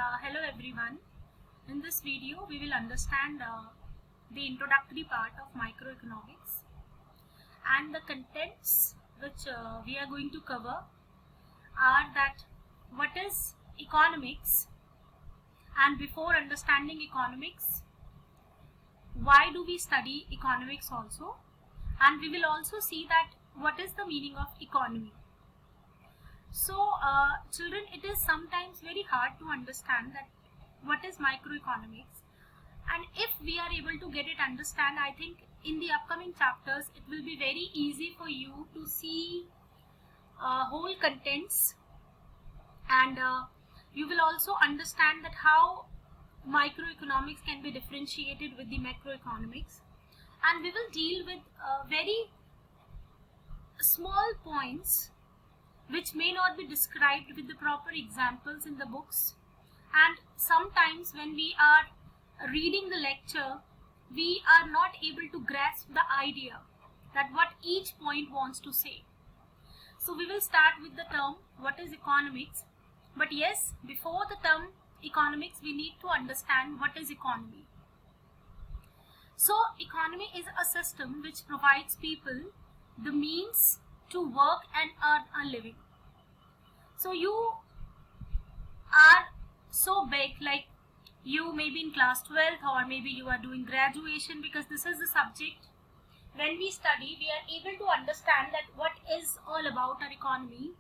Hello everyone. In this video, we will understand the introductory part of microeconomics, and the contents which we are going to cover are that what is economics, and before understanding economics, why do we study economics also, and we will also see that what is the meaning of economy. So children, it is sometimes very hard to understand that what is microeconomics, and if we are able to get it understand, I think in the upcoming chapters it will be very easy for you to see whole contents, and you will also understand that how microeconomics can be differentiated with the macroeconomics, and we will deal with very small points which may not be described with the proper examples in the books, and sometimes when we are reading the lecture we are not able to grasp the idea that what each point wants to say. So we will start with the term what is economics, but yes, before the term economics we need to understand what is economy. So economy is a system which provides people the means to work and earn a living. So you are so big, like you may be in class 12th or maybe you are doing graduation, because this is the subject. When we study, we are able to understand that what is all about our economy.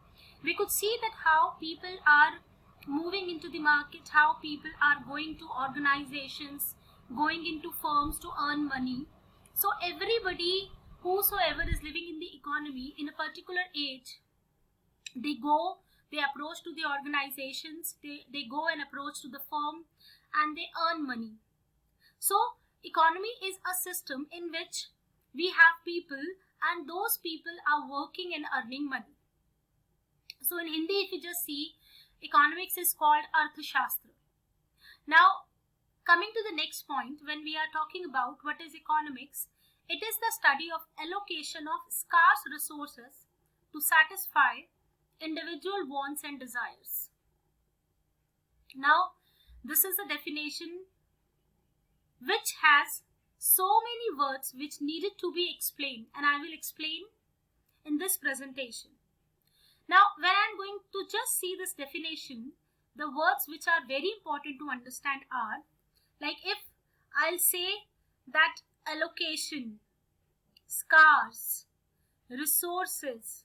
We could see that how people are moving into the market, how people are going to organizations, going into firms to earn money. So everybody, whosoever is living in the economy in a particular age, they approach to the organizations, they go and approach to the firm, and they earn money. So economy is a system in which we have people, and those people are working and earning money. So in Hindi, if you just see, economics is called Arthashastra. Now coming to the next point, when we are talking about what is economics, it is the study of allocation of scarce resources to satisfy individual wants and desires. Now, this is a definition which has so many words which needed to be explained, and I will explain in this presentation. Now, when I am going to just see this definition, the words which are very important to understand are, like if I'll say that allocation, scarce, resources,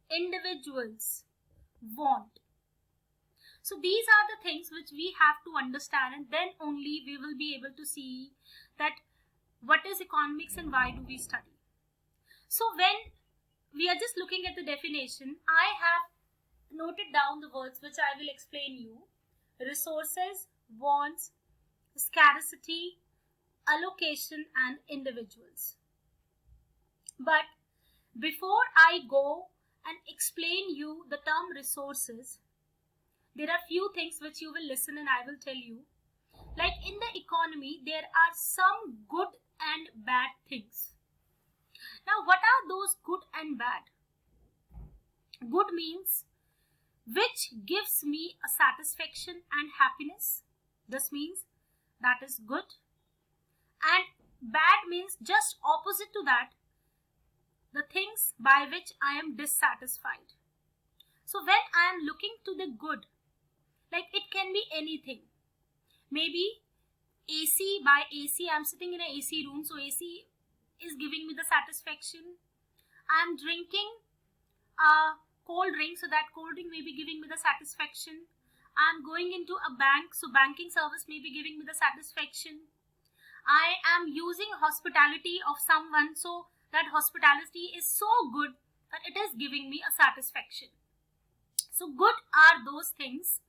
individuals, want. So these are the things which we have to understand, and then only we will be able to see that what is economics and why do we study. So when we are just looking at the definition, I have noted down the words which I will explain you: resources, wants, scarcity, allocation, and individuals. But before I go and explain you the term resources, there are few things which you will listen and I will tell you. Like in the economy, there are some good and bad things. Now, what are those good and bad? Good means which gives me a satisfaction and happiness. This means that is good. And bad means just opposite to that, the things by which I am dissatisfied. So when I am looking to the good, like it can be anything. Maybe AC, by AC, I am sitting in an AC room, so AC is giving me the satisfaction. I am drinking a cold drink, so that cold drink may be giving me the satisfaction. I am going into a bank, so banking service may be giving me the satisfaction. I am using hospitality of someone, so that hospitality is so good that it is giving me a satisfaction. So good are those things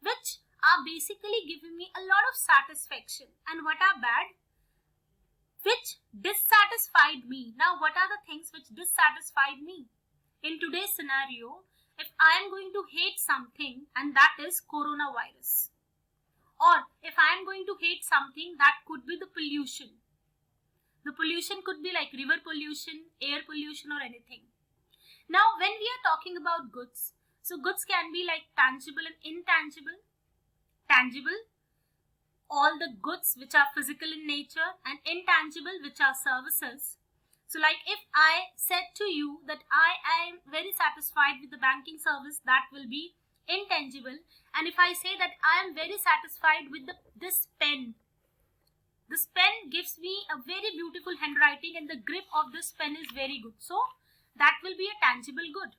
which are basically giving me a lot of satisfaction. And what are bad? Which dissatisfied me. Now what are the things which dissatisfied me? In today's scenario, if I am going to hate something, and that is coronavirus, or if I am going to hate something, that could be the pollution. The pollution could be like river pollution, air pollution, or anything. Now when we are talking about goods, so goods can be like tangible and intangible. tangible, all the goods which are physical in nature, and intangible, which are services. So like if I said to you that I am very satisfied with the banking service, that will be intangible. And if I say that I am very satisfied with this pen gives me a very beautiful handwriting and the grip of this pen is very good, so that will be a tangible good.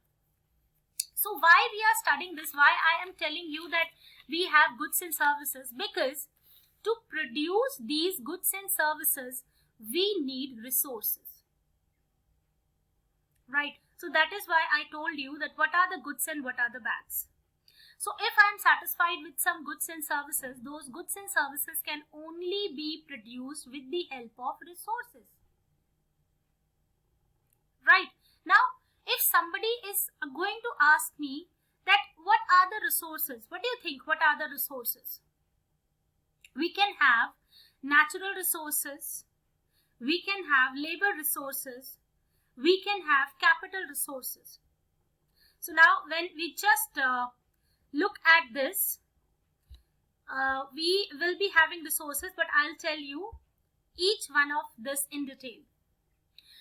So why we are studying this, why I am telling you that we have goods and services? Because to produce these goods and services, we need resources, right? So that is why I told you that what are the goods and what are the bads. So if I am satisfied with some goods and services, those goods and services can only be produced with the help of resources, right? Now, if somebody is going to ask me that what are the resources, what do you think, what are the resources? We can have natural resources, we can have labor resources, we can have capital resources. So now when we just look at this, we will be having resources, but I'll tell you each one of this in detail.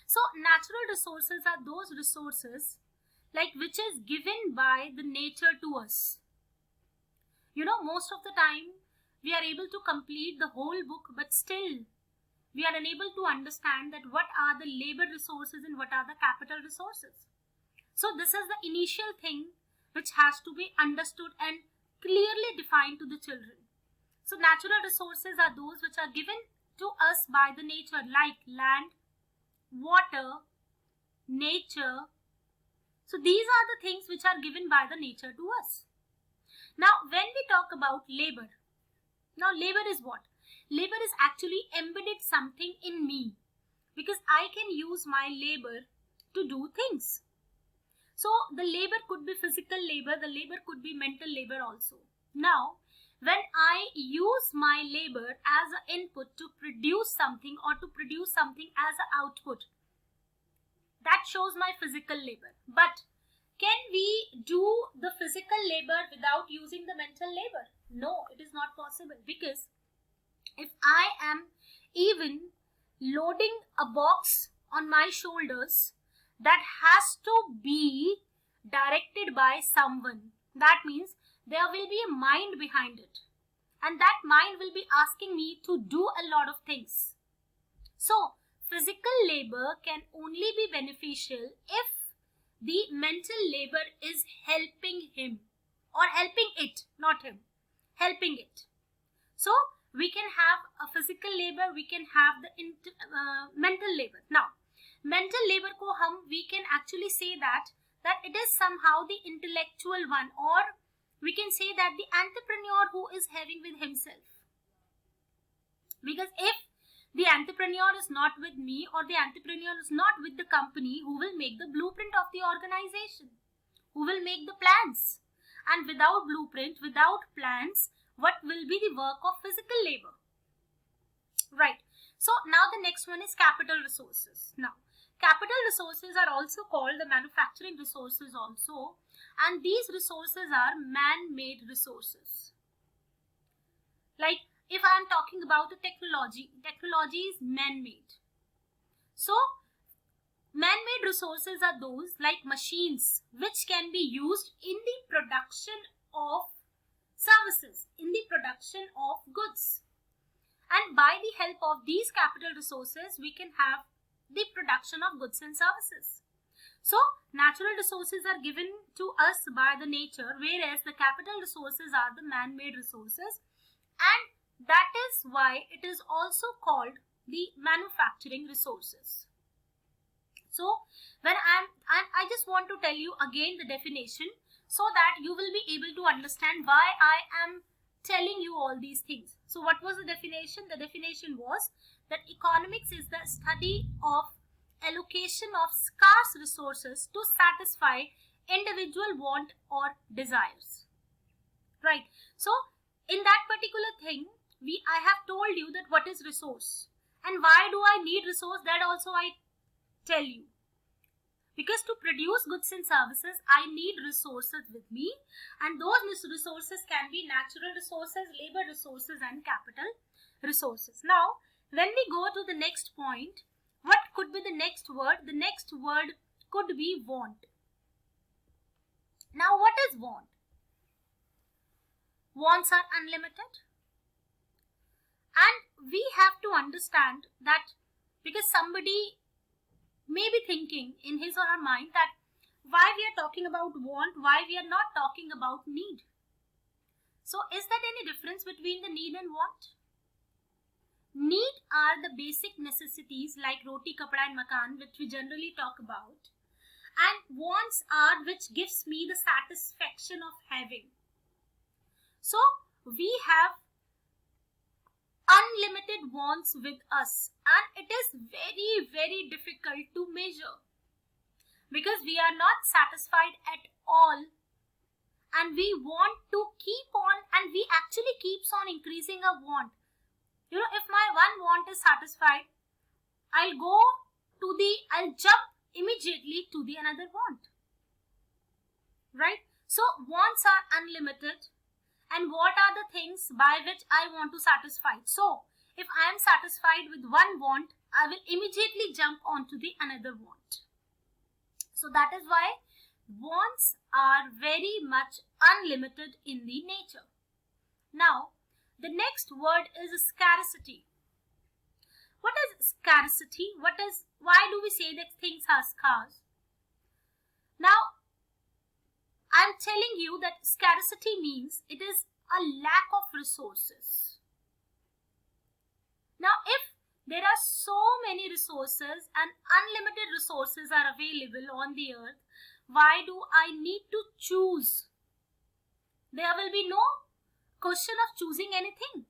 So natural resources are those resources like which is given by the nature to us. You know, most of the time we are able to complete the whole book, but still we are unable to understand that what are the labor resources and what are the capital resources. So this is the initial thing which has to be understood and clearly defined to the children. So natural resources are those which are given to us by the nature, like land, water, nature. So these are the things which are given by the nature to us. Now when we talk about labor, now labor is what? Labor is actually embedded something in me, because I can use my labor to do things. So the labor could be physical labor, the labor could be mental labor also. Now when I use my labor as an input to produce something or to produce something as an output, that shows my physical labor. But can we do the physical labor without using the mental labor? No, it is not possible, because if I am even loading a box on my shoulders, that has to be directed by someone. That means there will be a mind behind it, and that mind will be asking me to do a lot of things. So physical labor can only be beneficial if the mental labor is helping him or helping it, not him, helping it. So we can have a physical labor, we can have the mental labor. Now mental labor ko we can actually say that it is somehow the intellectual one, or we can say that the entrepreneur who is having with himself. Because if the entrepreneur is not with me, or the entrepreneur is not with the company, who will make the blueprint of the organization, who will make the plans? And without blueprint, without plans, what will be the work of physical labor? Right. So now the next one is capital resources. Now capital resources are also called the manufacturing resources also, and these resources are man-made resources. Like if I am talking about the technology is man-made. So man-made resources are those like machines which can be used in the production of services, in the production of goods. And by the help of these capital resources, we can have the production of goods and services. So natural resources are given to us by the nature, whereas the capital resources are the man-made resources, and that is why it is also called the manufacturing resources. So when I just want to tell you again the definition, so that you will be able to understand why I am telling you all these things. So what was the definition? The definition was that economics is the study of allocation of scarce resources to satisfy individual want or desires. Right. So in that particular thing, I have told you that what is resource and why do I need resource, that also I tell you. Because to produce goods and services, I need resources with me, and those resources can be natural resources, labor resources, and capital resources. Now, when we go to the next point, what could be the next word? The next word could be want. Now, what is want? Wants are unlimited. And we have to understand that, because somebody may be thinking in his or her mind that why we are talking about want, why we are not talking about need. So is that any difference between the need and want? Need are the basic necessities like roti, kapda and makan, which we generally talk about. And wants are which gives me the satisfaction of having. So we have unlimited wants with us, and it is very, very difficult to measure, because we are not satisfied at all, and we want to keep on, and we actually keeps on increasing our want. You know, if my one want is satisfied, I'll jump immediately to the another want, right? So wants are unlimited. And what are the things by which I want to satisfy? So, if I am satisfied with one want, I will immediately jump onto the another want. So, that is why wants are very much unlimited in the nature. Now, the next word is scarcity. What is scarcity? Why do we say that things are scarce? Now, I'm telling you that scarcity means it is a lack of resources. Now, if there are so many resources and unlimited resources are available on the earth, why do I need to choose? There will be no question of choosing anything,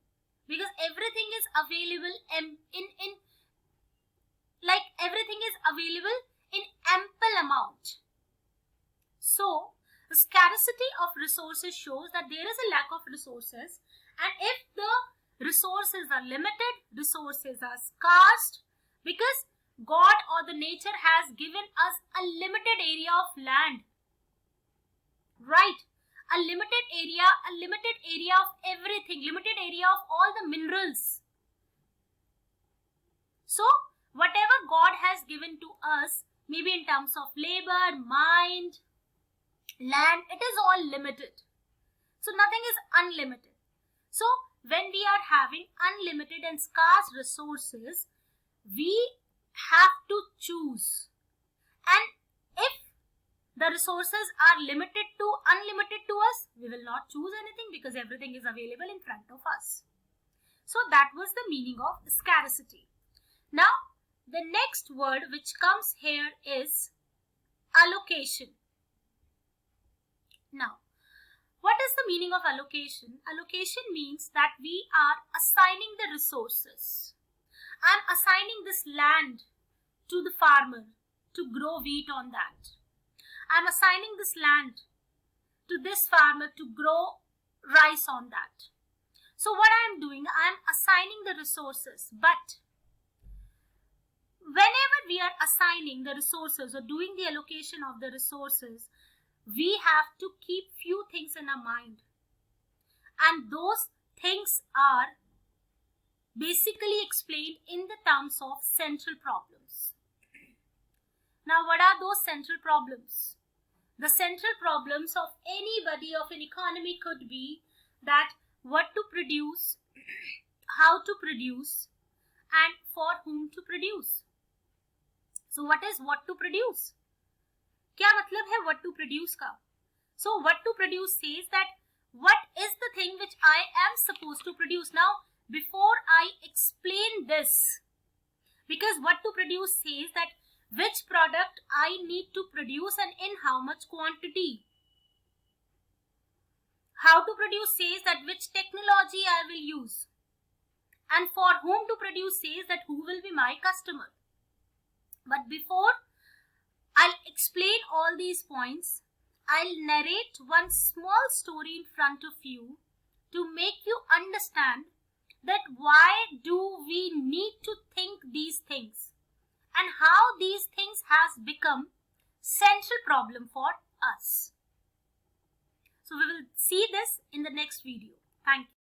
because everything is available in ample amount. So, the scarcity of resources shows that there is a lack of resources, and if the resources are limited, resources are scarce, because God or the nature has given us a limited area of land, right? A limited area of everything, limited area of all the minerals. So, whatever God has given to us, maybe in terms of labor, mind, land, it is all limited. So nothing is unlimited. So when we are having unlimited and scarce resources, we have to choose. And if the resources are unlimited to us, we will not choose anything, because everything is available in front of us. So that was the meaning of scarcity. Now the next word which comes here is allocation. Now, what is the meaning of allocation? Allocation means that we are assigning the resources. I am assigning this land to the farmer to grow wheat on that. I am assigning this land to this farmer to grow rice on that. So what I am doing, I am assigning the resources. But whenever we are assigning the resources or doing the allocation of the resources, we have to keep few things in our mind, and those things are basically explained in the terms of central problems. Now, what are those central problems? The central problems of anybody of an economy could be that what to produce, how to produce, and for whom to produce. So what is what to produce? क्या मतलब है what to produce का? So what to produce says that what is the thing which I am supposed to produce. Now, before I explain this, because what to produce says that which product I need to produce and in how much quantity. How to produce says that which technology I will use, and for whom to produce says that who will be my customer. But before I'll explain all these points, I'll narrate one small story in front of you to make you understand that why do we need to think these things and how these things has become central problem for us. So we will see this in the next video. Thank you.